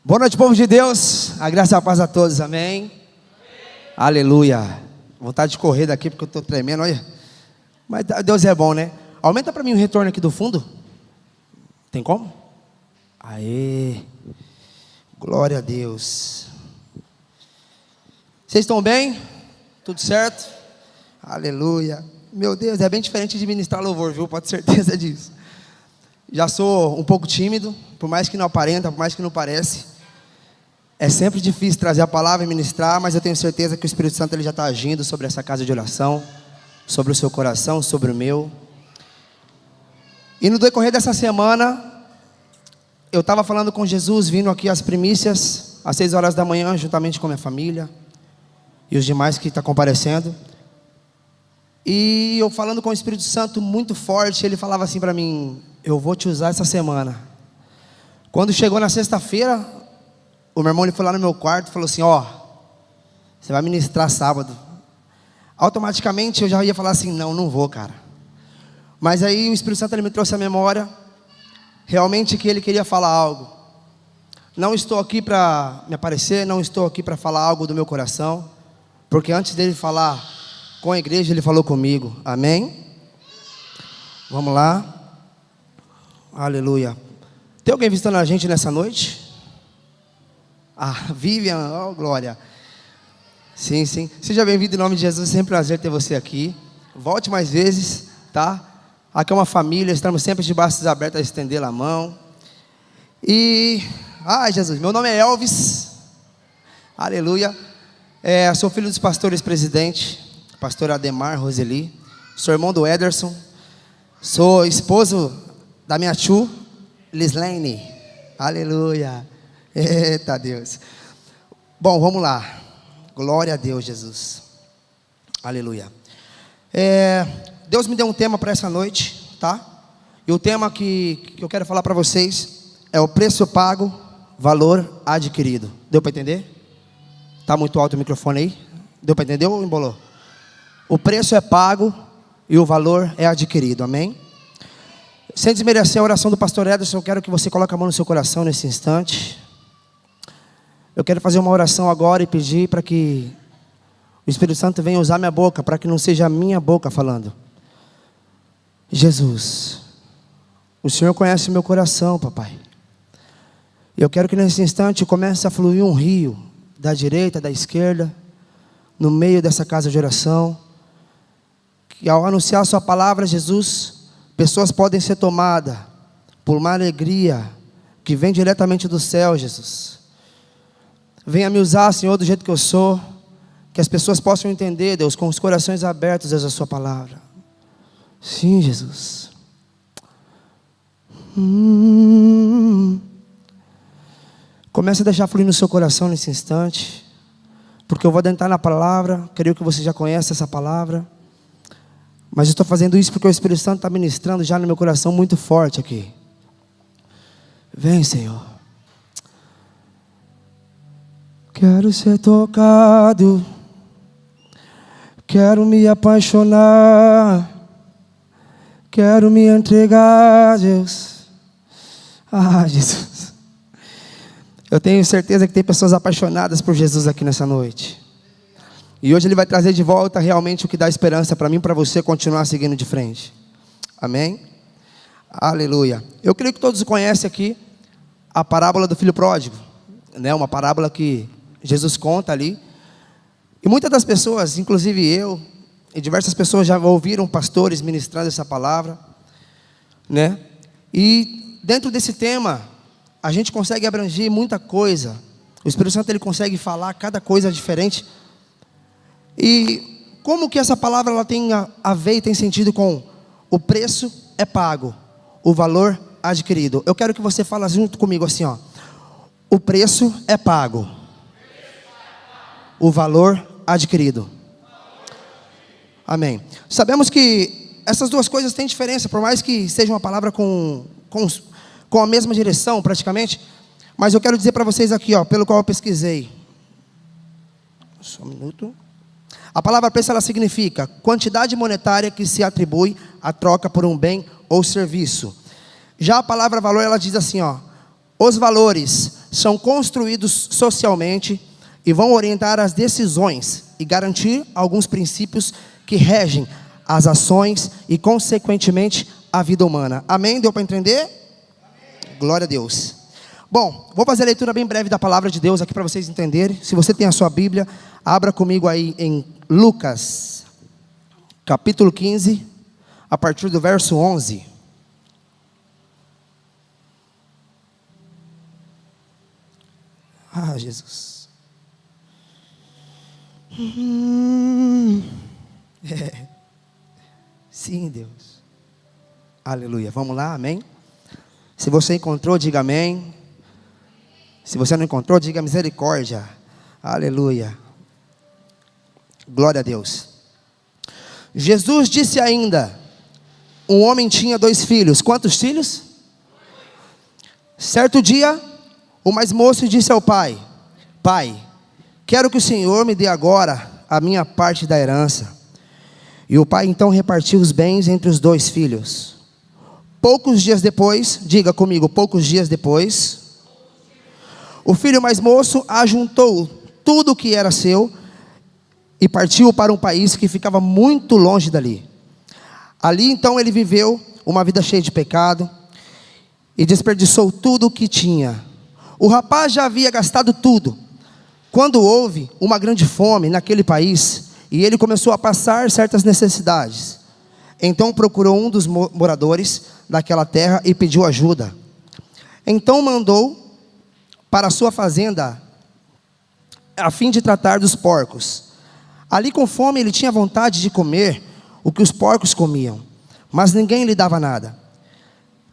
Boa noite, povo de Deus. A graça e a paz a todos, amém? Amém. Aleluia. Vontade de correr daqui porque eu estou tremendo, olha. Mas Deus é bom, né? Aumenta para mim o retorno aqui do fundo. Tem como? Aê. Glória a Deus. Vocês estão bem? Tudo certo? Aleluia. Meu Deus, é bem diferente de ministrar louvor, viu? Pode ter certeza disso. Já sou um pouco tímido, por mais que não aparenta, por mais que não parece. É sempre difícil trazer a palavra e ministrar, mas eu tenho certeza que o Espírito Santo ele já está agindo sobre essa casa de oração, sobre o seu coração, sobre o meu. E no decorrer dessa semana, eu estava falando com Jesus, vindo aqui às primícias, às 6 horas da manhã, juntamente com a minha família e os demais que estão comparecendo. E eu falando com o Espírito Santo muito forte, ele falava assim para mim: eu vou te usar essa semana. Quando chegou na sexta-feira, o meu irmão ele foi lá no meu quarto e falou assim: ó, você vai ministrar sábado. Automaticamente eu já ia falar assim: não vou, cara. Mas aí o Espírito Santo ele me trouxe a memória, realmente que ele queria falar algo. Não estou aqui para me aparecer, não estou aqui para falar algo do meu coração, porque antes dele falar com a igreja, ele falou comigo, amém? Vamos lá, aleluia. Tem alguém visitando a gente nessa noite? Ah, Vivian, oh glória. Sim, seja bem-vindo em nome de Jesus, é sempre um prazer ter você aqui. Volte mais vezes, tá? Aqui é uma família, estamos sempre de braços abertos a estender a mão. E, Jesus, meu nome é Elvis, aleluia. Sou filho dos pastores presidente, pastor Ademar Roseli. Sou irmão do Ederson. Sou esposo da minha tio, Lislane, aleluia. Eita Deus. Bom, vamos lá. Glória a Deus, Jesus. Aleluia. Deus me deu um tema para essa noite, tá? E o tema que eu quero falar para vocês é o preço pago, valor adquirido. Deu para entender? Tá muito alto o microfone aí? Deu para entender ou embolou? O preço é pago e o valor é adquirido, amém? Sem desmerecer a oração do pastor Ederson, eu quero que você coloque a mão no seu coração nesse instante. Eu quero fazer uma oração agora e pedir para que o Espírito Santo venha usar minha boca, para que não seja a minha boca falando. Jesus, o Senhor conhece o meu coração, papai. Eu quero que nesse instante comece a fluir um rio, da direita, da esquerda, no meio dessa casa de oração. Que ao anunciar a sua palavra, Jesus, pessoas podem ser tomadas por uma alegria que vem diretamente do céu, Jesus. Venha me usar, Senhor, do jeito que eu sou, que as pessoas possam entender, Deus, com os corações abertos, Deus, a sua palavra. Sim, Jesus. Comece a deixar fluir no seu coração nesse instante, porque eu vou adentrar na palavra. Creio que você já conhece essa palavra, mas eu estou fazendo isso porque o Espírito Santo está ministrando já no meu coração muito forte aqui. Vem, Senhor. Quero ser tocado, quero me apaixonar, quero me entregar, Deus. Jesus. Eu tenho certeza que tem pessoas apaixonadas por Jesus aqui nessa noite. E hoje Ele vai trazer de volta realmente o que dá esperança para mim e para você continuar seguindo de frente. Amém? Aleluia. Eu creio que todos conhecem aqui a parábola do filho pródigo, né? Uma parábola que Jesus conta ali. E muitas das pessoas, inclusive eu, e diversas pessoas já ouviram pastores ministrando essa palavra, né? E dentro desse tema, a gente consegue abranger muita coisa. O Espírito Santo ele consegue falar cada coisa diferente. E como que essa palavra ela tem a ver e tem sentido com o preço é pago, o valor adquirido? Eu quero que você fale junto comigo assim, ó. O preço é pago, o valor adquirido. Amém. Sabemos que essas duas coisas têm diferença, por mais que seja uma palavra com a mesma direção praticamente. Mas eu quero dizer para vocês aqui, ó, pelo qual eu pesquisei. Só um minuto. A palavra preço ela significa quantidade monetária que se atribui à troca por um bem ou serviço. Já a palavra valor ela diz assim, ó: os valores são construídos socialmente e vão orientar as decisões e garantir alguns princípios que regem as ações e, consequentemente, a vida humana. Amém? Deu para entender? Amém. Glória a Deus. Bom, vou fazer a leitura bem breve da palavra de Deus aqui para vocês entenderem. Se você tem a sua Bíblia, abra comigo aí em Lucas, capítulo 15, a partir do verso 11. Ah, Jesus. Sim, Deus. Aleluia. Vamos lá, amém? Se você encontrou, diga amém. Se você não encontrou, diga misericórdia. Aleluia. Glória a Deus. Jesus disse ainda: um homem tinha 2 filhos. Quantos filhos? Certo dia, o mais moço disse ao pai: Pai, quero que o Senhor me dê agora a minha parte da herança. E o pai então repartiu os bens entre os 2 filhos. Poucos dias depois, diga comigo, poucos dias depois, o filho mais moço ajuntou tudo o que era seu e partiu para um país que ficava muito longe dali. Ali então ele viveu uma vida cheia de pecado e desperdiçou tudo o que tinha. O rapaz já havia gastado tudo, quando houve uma grande fome naquele país e ele começou a passar certas necessidades. Então procurou um dos moradores daquela terra e pediu ajuda. Então mandou para a sua fazenda a fim de tratar dos porcos. Ali com fome ele tinha vontade de comer o que os porcos comiam, mas ninguém lhe dava nada.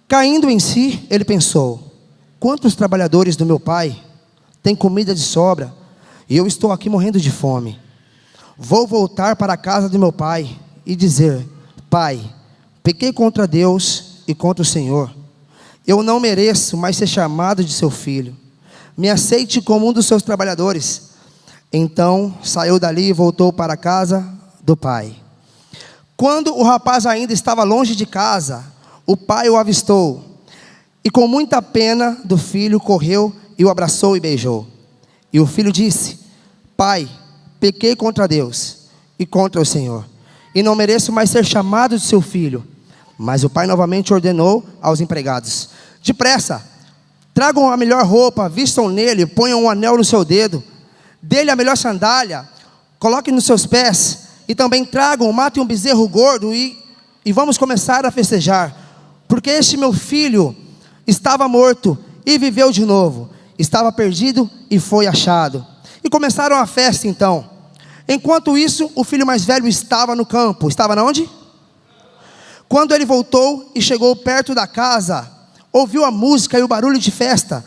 Caindo em si, ele pensou: quantos trabalhadores do meu pai têm comida de sobra e eu estou aqui morrendo de fome? Vou voltar para a casa do meu pai e dizer: Pai, pequei contra Deus e contra o Senhor. Eu não mereço mais ser chamado de seu filho. Me aceite como um dos seus trabalhadores. Então saiu dali e voltou para a casa do pai. Quando o rapaz ainda estava longe de casa, o pai o avistou e com muita pena do filho correu e o abraçou e beijou. E o filho disse: Pai, pequei contra Deus e contra o Senhor, e não mereço mais ser chamado de seu filho. Mas o pai novamente ordenou aos empregados: depressa, tragam a melhor roupa, vistam nele, ponham um anel no seu dedo, dê-lhe a melhor sandália, coloquem nos seus pés, e também tragam, matem um bezerro gordo e vamos começar a festejar, porque este meu filho estava morto e viveu de novo, estava perdido e foi achado. E começaram a festa então. Enquanto isso, o filho mais velho estava no campo. Estava onde? Quando ele voltou e chegou perto da casa, ouviu a música e o barulho de festa.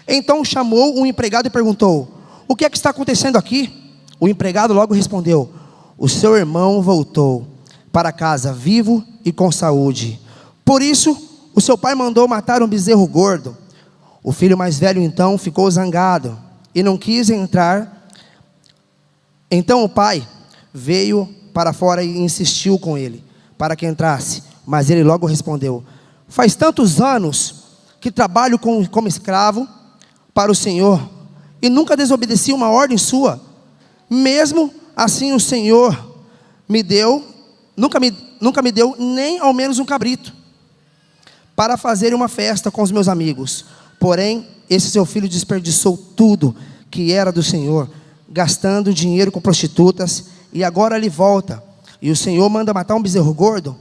Então chamou um empregado e perguntou: o que é que está acontecendo aqui? O empregado logo respondeu: o seu irmão voltou para casa vivo e com saúde. Por isso, o seu pai mandou matar um bezerro gordo. O filho mais velho então ficou zangado e não quis entrar. Então o pai veio para fora e insistiu com ele para que entrasse. Mas ele logo respondeu: faz tantos anos que trabalho como escravo para o Senhor e nunca desobedeci uma ordem sua. Mesmo assim o Senhor nunca me deu nem ao menos um cabrito para fazer uma festa com os meus amigos. Porém, esse seu filho desperdiçou tudo que era do Senhor, gastando dinheiro com prostitutas, e agora ele volta, e o Senhor manda matar um bezerro gordo?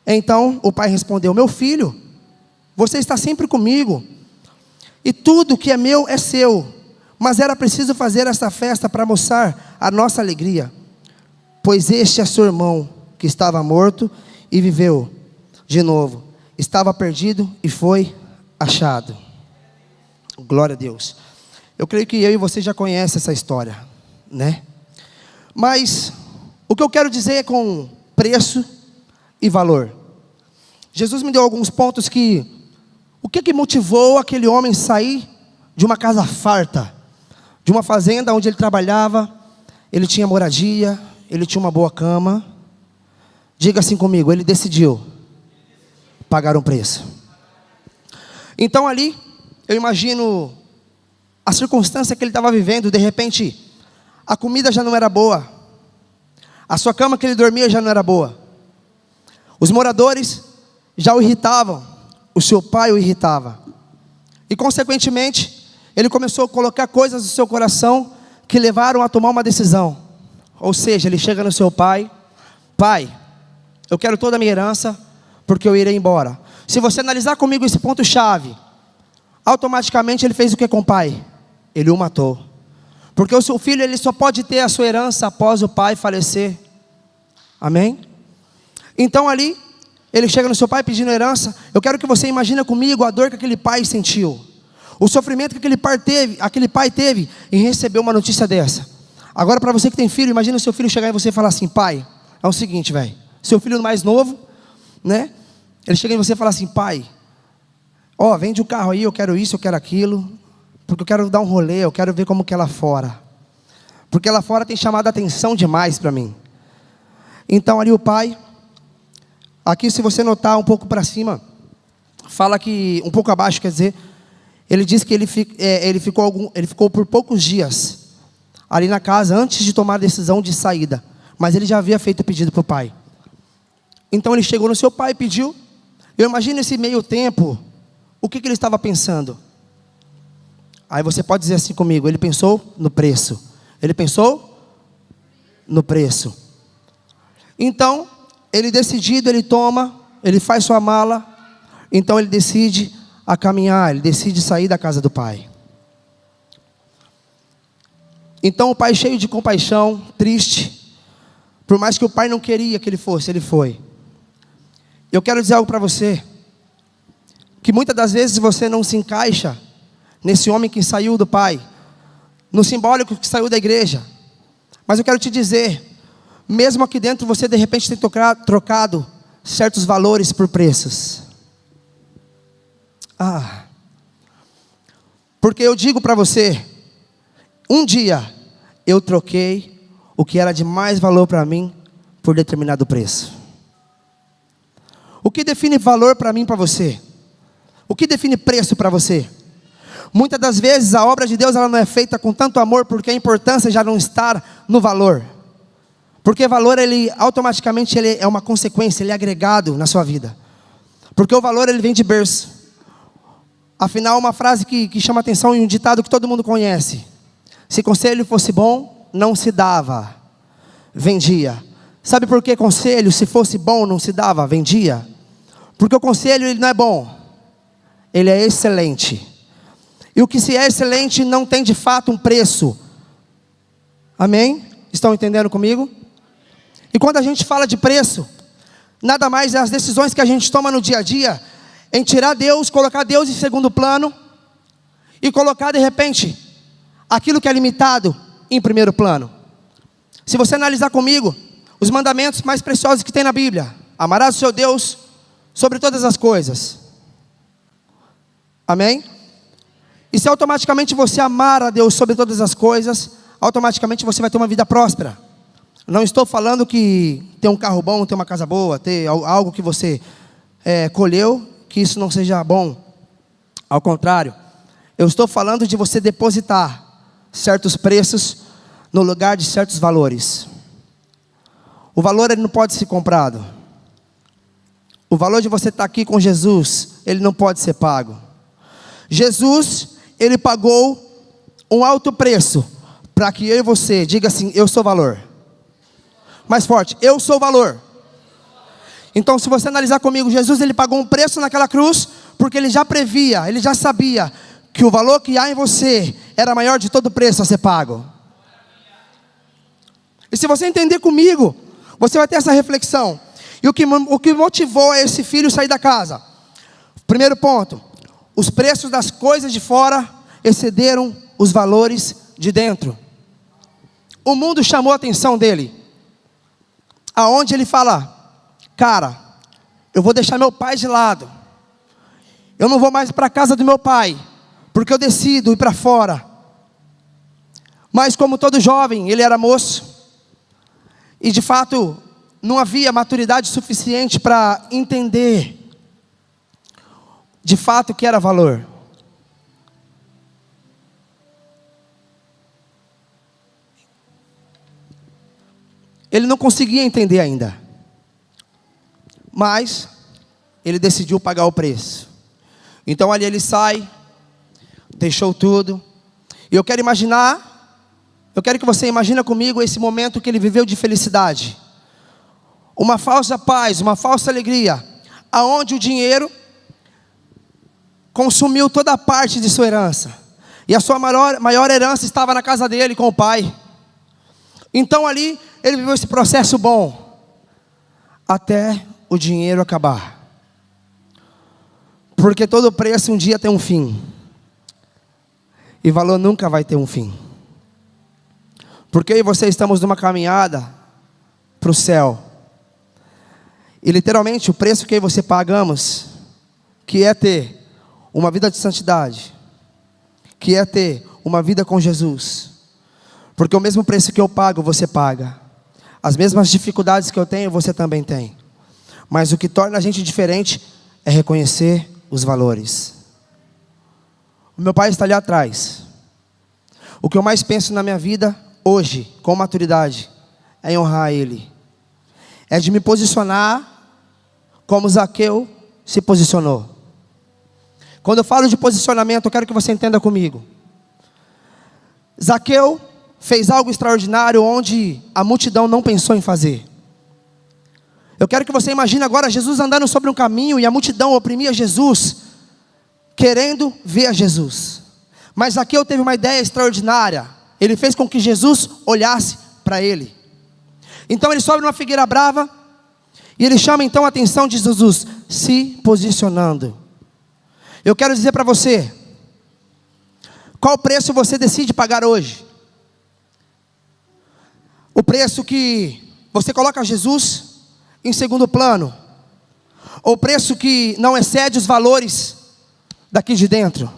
Então o pai respondeu: meu filho, você está sempre comigo, e tudo que é meu é seu, mas era preciso fazer esta festa para mostrar a nossa alegria, pois este é seu irmão, que estava morto e viveu de novo, estava perdido e foi achado. Glória a Deus. Eu creio que eu e você já conhecem essa história, né? Mas o que eu quero dizer é com preço e valor. Jesus me deu alguns pontos o que motivou aquele homem sair de uma casa farta, de uma fazenda onde ele trabalhava, ele tinha moradia, ele tinha uma boa cama. Diga assim comigo: ele decidiu pagar um preço. Então ali, eu imagino a circunstância que ele estava vivendo, de repente, a comida já não era boa, a sua cama que ele dormia já não era boa, os moradores já o irritavam, o seu pai o irritava, e consequentemente, ele começou a colocar coisas no seu coração, que levaram a tomar uma decisão. Ou seja, ele chega no seu pai: pai, eu quero toda a minha herança, porque eu irei embora. Se você analisar comigo esse ponto chave, automaticamente ele fez o que com o pai? Ele o matou. Porque o seu filho, ele só pode ter a sua herança após o pai falecer. Amém? Então ali, ele chega no seu pai pedindo herança. Eu quero que você imagine comigo a dor que aquele pai sentiu, o sofrimento que aquele pai teve em receber uma notícia dessa. Agora, para você que tem filho, imagina o seu filho chegar em você e falar assim: pai, é o seguinte, velho, seu filho mais novo, né? Ele chega em você e fala assim: pai, ó, vende o carro aí, eu quero isso, eu quero aquilo, porque eu quero dar um rolê, eu quero ver como que é lá fora, porque lá fora tem chamado a atenção demais para mim. Então ali o pai, aqui se você notar um pouco para cima, fala que, um pouco abaixo quer dizer, ele diz que ele ficou por poucos dias ali na casa, antes de tomar a decisão de saída, mas ele já havia feito o pedido para o pai. Então ele chegou no seu pai e pediu. Eu imagino esse meio tempo, o que ele estava pensando? Aí você pode dizer assim comigo: ele pensou no preço. Ele pensou no preço. Então, ele decidido, ele toma, ele faz sua mala. Então ele decide a caminhar, ele decide sair da casa do pai. Então o pai, cheio de compaixão, triste, por mais que o pai não queria que ele fosse, ele foi. Eu quero dizer algo para você, que muitas das vezes você não se encaixa nesse homem que saiu do pai, no simbólico que saiu da igreja. Mas eu quero te dizer, mesmo aqui dentro você de repente tem trocado certos valores por preços. Porque eu digo para você, um dia eu troquei o que era de mais valor para mim por determinado preço. O que define valor para mim e para você? O que define preço para você? Muitas das vezes a obra de Deus ela não é feita com tanto amor, porque a importância já não está no valor. Porque valor, ele automaticamente ele é uma consequência, ele é agregado na sua vida. Porque o valor ele vem de berço. Afinal, uma frase que chama atenção e um ditado que todo mundo conhece: se conselho fosse bom, não se dava, vendia. Sabe por que conselho, se fosse bom, não se dava, vendia? Porque o conselho ele não é bom, ele é excelente. E o que se é excelente não tem de fato um preço. Amém? Estão entendendo comigo? E quando a gente fala de preço, nada mais é as decisões que a gente toma no dia a dia, em tirar Deus, colocar Deus em segundo plano, e colocar de repente, aquilo que é limitado em primeiro plano. Se você analisar comigo, os mandamentos mais preciosos que tem na Bíblia: amarás o seu Deus sobre todas as coisas. Amém? E se automaticamente você amar a Deus sobre todas as coisas, automaticamente você vai ter uma vida próspera. Não estou falando que ter um carro bom, ter uma casa boa, ter algo que você colheu, que isso não seja bom. Ao contrário, eu estou falando de você depositar certos preços no lugar de certos valores. O valor ele não pode ser comprado. O valor de você estar aqui com Jesus, ele não pode ser pago. Jesus, ele pagou um alto preço para que eu e você diga assim: eu sou valor. Mais forte: eu sou valor. Então, se você analisar comigo, Jesus ele pagou um preço naquela cruz, porque ele já previa, ele já sabia que o valor que há em você era maior de todo o preço a ser pago. E se você entender comigo, você vai ter essa reflexão. E o que motivou esse filho a sair da casa? Primeiro ponto: os preços das coisas de fora excederam os valores de dentro. O mundo chamou a atenção dele, aonde ele fala: cara, eu vou deixar meu pai de lado, eu não vou mais para a casa do meu pai, porque eu decido ir para fora. Mas como todo jovem, ele era moço, e de fato não havia maturidade suficiente para entender de fato o que era valor. Ele não conseguia entender ainda. Mas ele decidiu pagar o preço. Então ali ele sai, deixou tudo. E eu quero que você imagine comigo esse momento que ele viveu de felicidade. Uma falsa paz, uma falsa alegria, aonde o dinheiro consumiu toda a parte de sua herança. E a sua maior herança estava na casa dele com o pai. Então ali ele viveu esse processo bom, até o dinheiro acabar. Porque todo preço um dia tem um fim. E valor nunca vai ter um fim. Porque eu e você estamos numa caminhada para o céu. E literalmente o preço que eu e você pagamos, que é ter uma vida de santidade, que é ter uma vida com Jesus. Porque o mesmo preço que eu pago, você paga. As mesmas dificuldades que eu tenho, você também tem. Mas o que torna a gente diferente é reconhecer os valores. O meu pai está ali atrás. O que eu mais penso na minha vida hoje, com maturidade, é em honrar ele. É de me posicionar como Zaqueu se posicionou. Quando eu falo de posicionamento, eu quero que você entenda comigo. Zaqueu fez algo extraordinário onde a multidão não pensou em fazer. Eu quero que você imagine agora Jesus andando sobre um caminho e a multidão oprimia Jesus, querendo ver a Jesus. Mas Zaqueu teve uma ideia extraordinária. Ele fez com que Jesus olhasse para ele. Então ele sobe numa figueira brava e ele chama então a atenção de Jesus, se posicionando. Eu quero dizer para você, qual preço você decide pagar hoje? O preço que você coloca Jesus em segundo plano, ou o preço que não excede os valores daqui de dentro?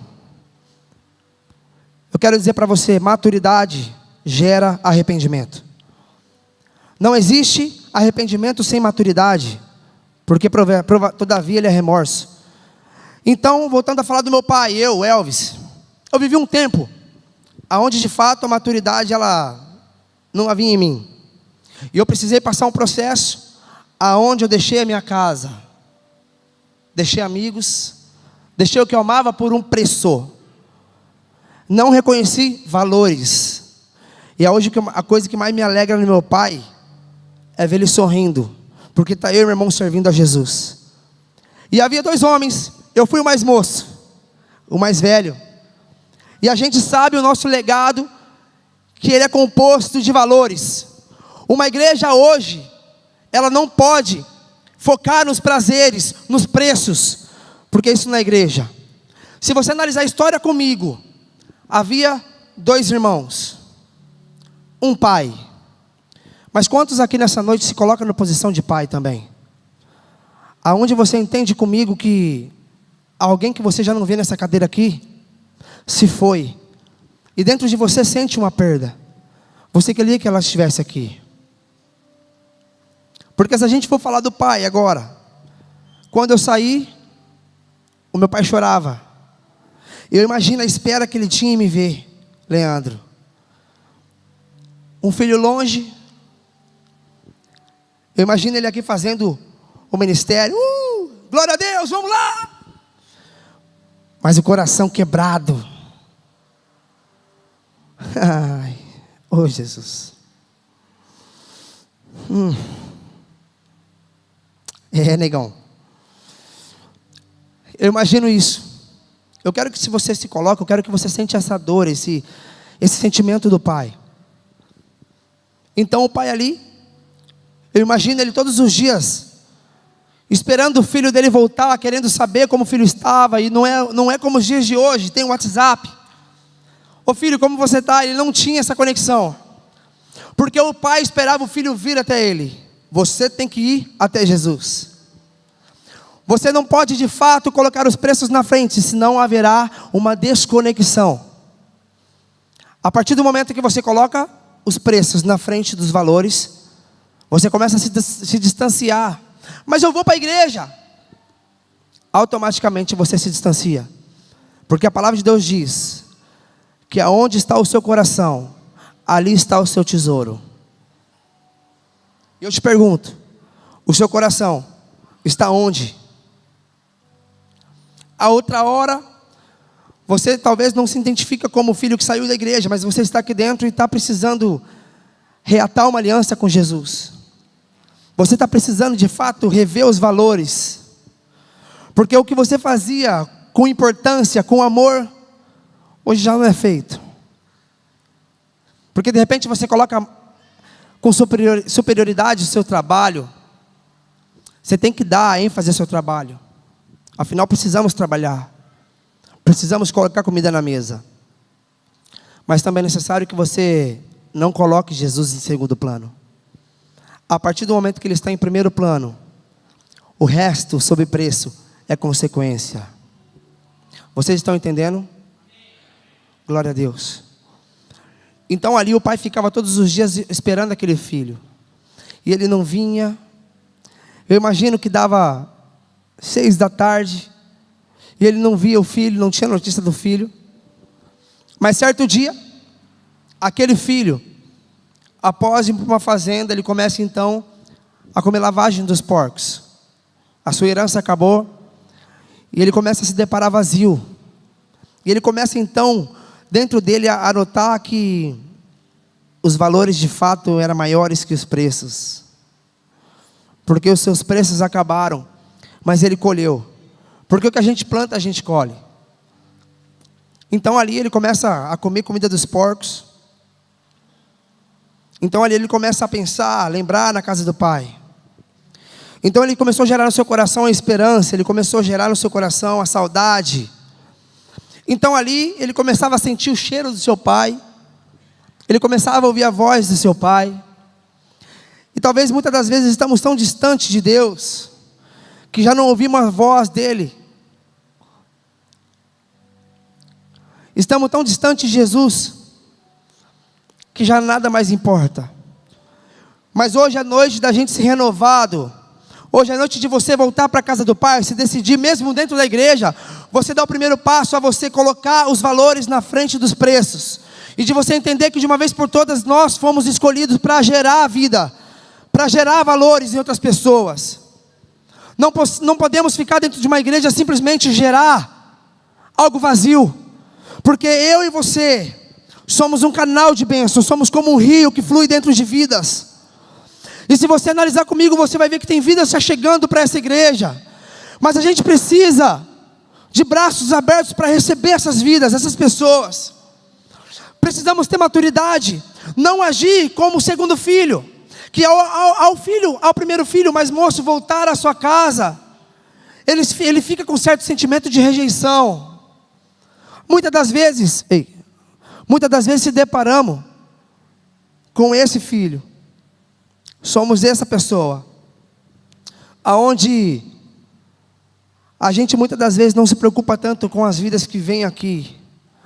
Eu quero dizer para você, maturidade gera arrependimento. Não existe arrependimento sem maturidade, porque todavia ele é remorso. Então, voltando a falar do meu pai, Elvis, eu vivi um tempo onde de fato a maturidade ela não havia em mim. E eu precisei passar um processo aonde eu deixei a minha casa, deixei amigos, deixei o que eu amava por um preço. Não reconheci valores. E hoje a coisa que mais me alegra no meu pai é ver ele sorrindo, porque está eu e meu irmão servindo a Jesus. E havia 2 homens, eu fui o mais moço, o mais velho. E a gente sabe o nosso legado, que ele é composto de valores. Uma igreja hoje, ela não pode focar nos prazeres, nos preços, porque isso não é igreja. Se você analisar a história comigo, havia 2 irmãos, um pai. Mas quantos aqui nessa noite se colocam na posição de pai também? Aonde você entende comigo que alguém que você já não vê nessa cadeira aqui, se foi. E dentro de você sente uma perda. Você queria que ela estivesse aqui. Porque se a gente for falar do pai agora, quando eu saí, o meu pai chorava. Eu imagino a espera que ele tinha em me ver, Leandro. Um filho longe. Eu imagino ele aqui fazendo o ministério. Glória a Deus, vamos lá! Mas o coração quebrado. Ai, oh Jesus. Negão. Eu imagino isso. Eu quero que se você se coloca, eu quero que você sente essa dor, esse sentimento do pai. Então o pai ali, eu imagino ele todos os dias, esperando o filho dele voltar, querendo saber como o filho estava. E não é como os dias de hoje, tem o WhatsApp. Ô filho, como você está? Ele não tinha essa conexão. Porque o pai esperava o filho vir até ele. Você tem que ir até Jesus. Você não pode de fato colocar os preços na frente, senão haverá uma desconexão. A partir do momento que você coloca os preços na frente dos valores, você começa a se distanciar. Mas eu vou para a igreja. Automaticamente você se distancia. Porque a palavra de Deus diz que aonde está o seu coração, ali está o seu tesouro. Eu te pergunto, o seu coração está onde? A outra hora, você talvez não se identifica como o filho que saiu da igreja, mas você está aqui dentro e está precisando reatar uma aliança com Jesus. Você está precisando de fato rever os valores, porque o que você fazia com importância, com amor, hoje já não é feito. Porque de repente você coloca com superioridade o seu trabalho. Você tem que dar ênfase ao seu trabalho. Afinal, precisamos trabalhar. Precisamos colocar comida na mesa. Mas também é necessário que você não coloque Jesus em segundo plano. A partir do momento que ele está em primeiro plano, o resto, sob preço, é consequência. Vocês estão entendendo? Glória a Deus. Então ali o pai ficava todos os dias esperando aquele filho. E ele não vinha. Eu imagino que dava 6 da tarde. E ele não via o filho, não tinha notícia do filho. Mas certo dia, aquele filho, após ir para uma fazenda, ele começa então a comer lavagem dos porcos. A sua herança acabou. E ele começa a se deparar vazio. E ele começa então, dentro dele, a notar que os valores de fato eram maiores que os preços. Porque os seus preços acabaram, mas ele colheu. Porque o que a gente planta, a gente colhe. Então ali ele começa a comer comida dos porcos. Então ali ele começa a pensar, a lembrar na casa do pai. Então ele começou a gerar no seu coração a esperança, ele começou a gerar no seu coração a saudade. Então ali ele começava a sentir o cheiro do seu pai, ele começava a ouvir a voz do seu pai. E talvez muitas das vezes estamos tão distantes de Deus, que já não ouvimos a voz dele. Estamos tão distantes de Jesus, que já nada mais importa. Mas hoje é noite da gente ser renovado. Hoje é noite de você voltar para a casa do Pai, se decidir mesmo dentro da igreja, você dá o primeiro passo a você colocar os valores na frente dos preços. E de você entender que de uma vez por todas nós fomos escolhidos para gerar a vida, para gerar valores em outras pessoas. Não podemos ficar dentro de uma igreja simplesmente gerar algo vazio. Porque eu e você somos um canal de bênção, somos como um rio que flui dentro de vidas. E se você analisar comigo, você vai ver que tem vidas já chegando para essa igreja. Mas a gente precisa de braços abertos para receber essas vidas, essas pessoas. Precisamos ter maturidade, não agir como o segundo filho, que ao primeiro filho mais moço voltar à sua casa, ele fica com certo sentimento de rejeição. Muitas das vezes se deparamos com esse filho. Somos essa pessoa, aonde a gente muitas das vezes não se preocupa tanto com as vidas que vêm aqui.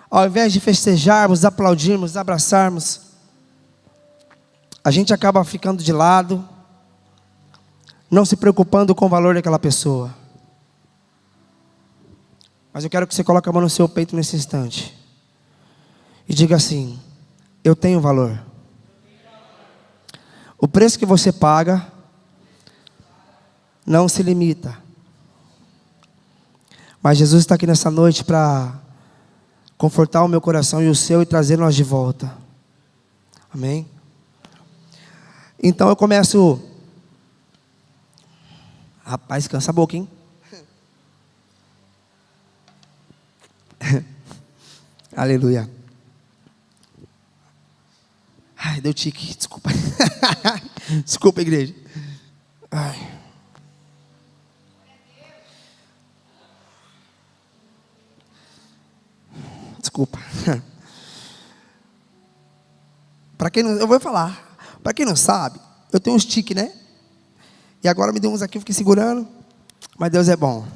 Ao invés de festejarmos, aplaudirmos, abraçarmos, a gente acaba ficando de lado, não se preocupando com o valor daquela pessoa. Mas eu quero que você coloque a mão no seu peito nesse instante e diga assim: eu tenho valor. O preço que você paga não se limita. Mas Jesus está aqui nessa noite para confortar o meu coração e o seu e trazer nós de volta. Amém? Então eu começo. Rapaz, cansa a boca, hein? Aleluia. Ai, deu tique, desculpa. Desculpa, igreja. Ai. Desculpa. Para quem não, eu vou falar. Para quem não sabe, eu tenho uns tique, né? E agora me deu uns aqui, eu fiquei segurando. Mas Deus é bom.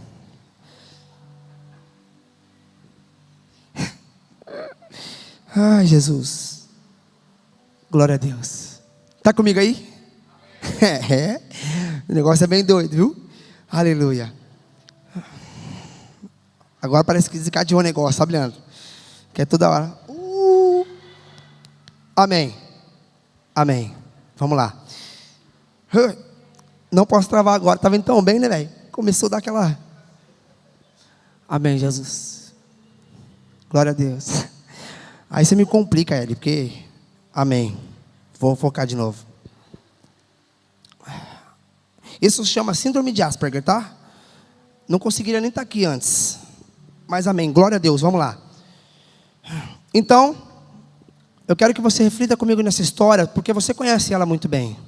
Ai, Jesus. Glória a Deus. Está comigo aí? É. O negócio é bem doido, viu? Aleluia. Agora parece que desencadeou o negócio, sabe, Leandro? Que é toda hora. Amém. Amém. Vamos lá. Não posso travar agora, tá vendo tão bem, né, velho? Começou a dar aquela... Amém, Jesus. Glória a Deus. Aí você me complica, Eli, porque... Amém. Vou focar de novo. Isso se chama síndrome de Asperger, tá? Não conseguiria nem estar aqui antes. Mas amém, glória a Deus, vamos lá. Então, eu quero que você reflita comigo nessa história, porque você conhece ela muito bem.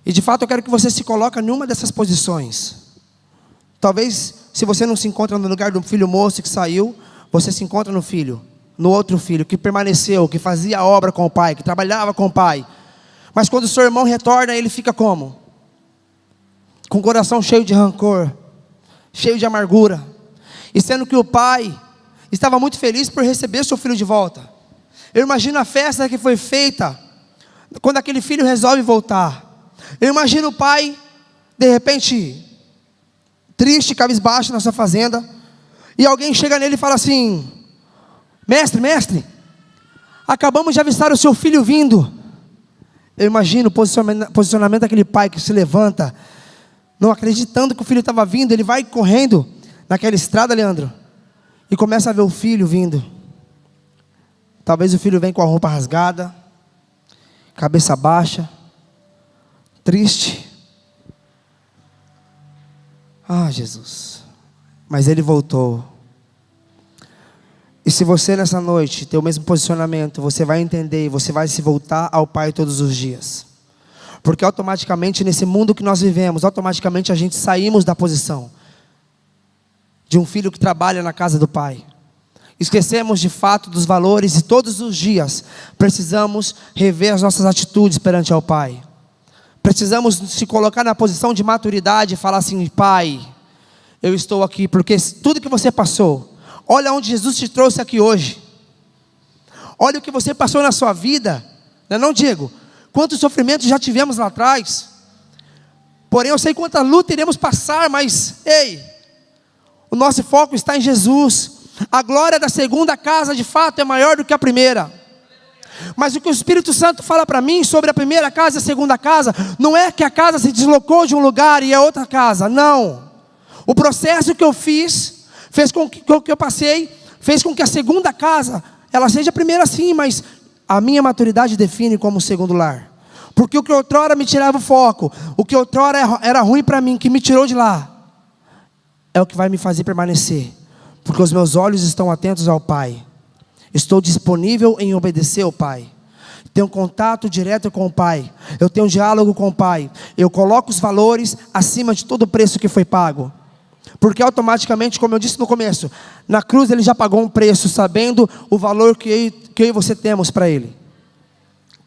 E de fato eu quero que você se coloque em uma dessas posições. Talvez, se você não se encontra no lugar do filho moço que saiu, você se encontra no filho, no outro filho, que permaneceu, que fazia a obra com o pai, que trabalhava com o pai. Mas quando o seu irmão retorna, ele fica como? Com o coração cheio de rancor, cheio de amargura. E sendo que o pai estava muito feliz por receber seu filho de volta. Eu imagino a festa que foi feita quando aquele filho resolve voltar. Eu imagino o pai, de repente, triste, cabisbaixo na sua fazenda, e alguém chega nele e fala assim: mestre, acabamos de avistar o seu filho vindo. Eu imagino o posicionamento daquele pai que se levanta, não acreditando que o filho estava vindo. Ele vai correndo naquela estrada, Leandro, e começa a ver o filho vindo. Talvez o filho venha com a roupa rasgada, cabeça baixa, triste. Ah, Jesus. Mas ele voltou. E se você nessa noite tem o mesmo posicionamento, você vai entender e você vai se voltar ao Pai todos os dias. Porque automaticamente nesse mundo que nós vivemos, automaticamente a gente saímos da posição de um filho que trabalha na casa do Pai. Esquecemos de fato dos valores e todos os dias precisamos rever as nossas atitudes perante ao Pai. Precisamos se colocar na posição de maturidade e falar assim: Pai, eu estou aqui porque tudo que você passou, olha onde Jesus te trouxe aqui hoje. Olha o que você passou na sua vida, não, Diego? Quantos sofrimentos já tivemos lá atrás. Porém eu sei quanta luta iremos passar, mas ei, o nosso foco está em Jesus. A glória da segunda casa de fato é maior do que a primeira. Mas o que o Espírito Santo fala para mim sobre a primeira casa e a segunda casa, não é que a casa se deslocou de um lugar e é outra casa, não. O processo que eu fiz, fez com que eu passei, fez com que a segunda casa, ela seja a primeira sim, mas a minha maturidade define como segundo lar. Porque o que outrora me tirava o foco, o que outrora era ruim para mim, que me tirou de lá, é o que vai me fazer permanecer. Porque os meus olhos estão atentos ao Pai. Estou disponível em obedecer ao Pai. Tenho contato direto com o Pai. Eu tenho um diálogo com o Pai. Eu coloco os valores acima de todo o preço que foi pago. Porque automaticamente, como eu disse no começo, na cruz Ele já pagou um preço, sabendo o valor que eu e você temos para Ele.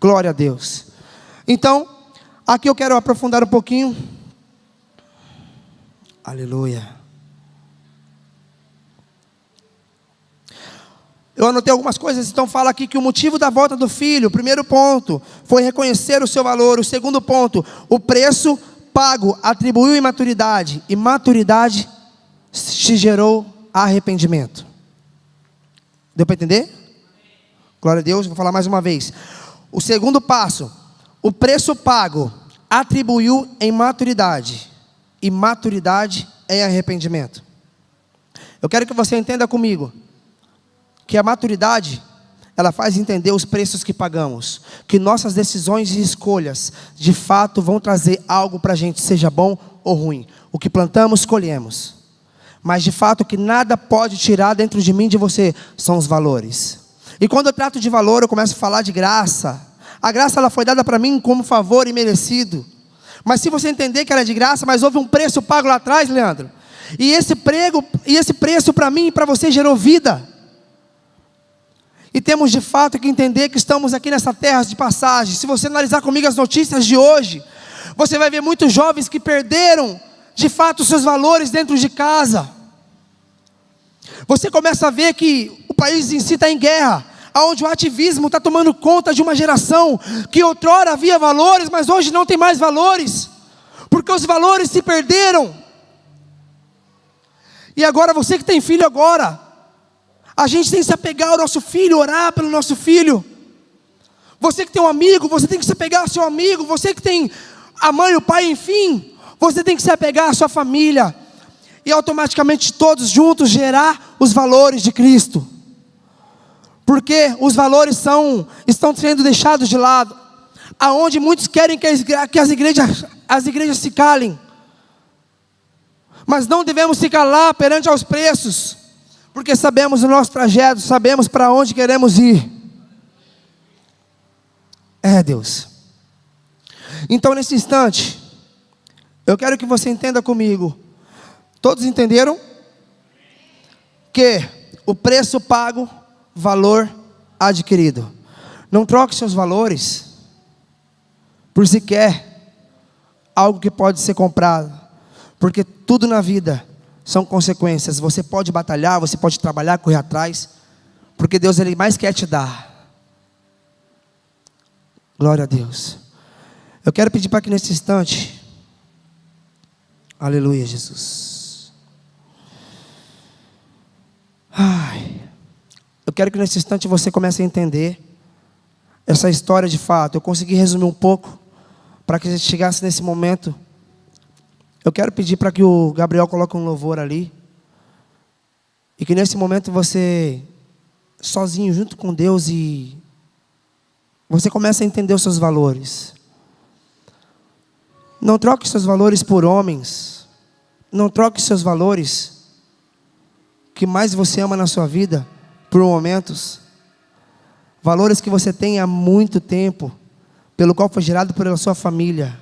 Glória a Deus. Então, aqui eu quero aprofundar um pouquinho. Aleluia. Eu anotei algumas coisas, então fala aqui que o motivo da volta do filho, o primeiro ponto, foi reconhecer o seu valor. O segundo ponto, o preço pago atribuiu imaturidade, e maturidade te gerou arrependimento. Deu para entender? Glória a Deus, vou falar mais uma vez. O segundo passo, o preço pago atribuiu em maturidade, e maturidade é arrependimento. Eu quero que você entenda comigo que a maturidade, ela faz entender os preços que pagamos, que nossas decisões e escolhas, de fato, vão trazer algo para a gente, seja bom ou ruim. O que plantamos, colhemos. Mas, de fato, o que nada pode tirar dentro de mim e de você, são os valores. E quando eu trato de valor, eu começo a falar de graça. A graça, ela foi dada para mim como favor imerecido. Mas se você entender que ela é de graça, mas houve um preço pago lá atrás, Leandro, e esse preço para mim e para você gerou vida. E temos de fato que entender que estamos aqui nessa terra de passagem. Se você analisar comigo as notícias de hoje, você vai ver muitos jovens que perderam de fato os seus valores dentro de casa. Você começa a ver que o país em si está em guerra, onde o ativismo está tomando conta de uma geração que outrora havia valores, mas hoje não tem mais valores, porque os valores se perderam. E agora você que tem filho agora, a gente tem que se apegar ao nosso filho, orar pelo nosso filho, Você que tem um amigo, você tem que se apegar ao seu amigo. Você que tem a mãe, o pai, enfim, você tem que se apegar à sua família. E automaticamente todos juntos gerar os valores de Cristo. Porque os valores estão sendo deixados de lado. Aonde muitos querem que as igrejas se calem. Mas não devemos se calar perante aos preços. Porque sabemos o nosso trajeto, sabemos para onde queremos ir. Deus. Então nesse instante, eu quero que você entenda comigo. Todos entenderam? Que o preço pago, valor adquirido. Não troque seus valores por sequer algo que pode ser comprado. Porque tudo na vida são consequências. Você pode batalhar, você pode trabalhar, correr atrás. Porque Deus, Ele mais quer te dar. Glória a Deus. Eu quero pedir para que nesse instante, aleluia, Jesus. Eu quero que nesse instante você comece a entender essa história de fato. Eu consegui resumir um pouco para que a gente chegasse nesse momento. Eu quero pedir para que o Gabriel coloque um louvor ali. E que nesse momento você, sozinho, junto com Deus, e você comece a entender os seus valores. Não troque seus valores por homens. Não troque seus valores que mais você ama na sua vida por momentos. Valores que você tem há muito tempo, pelo qual foi gerado pela sua família.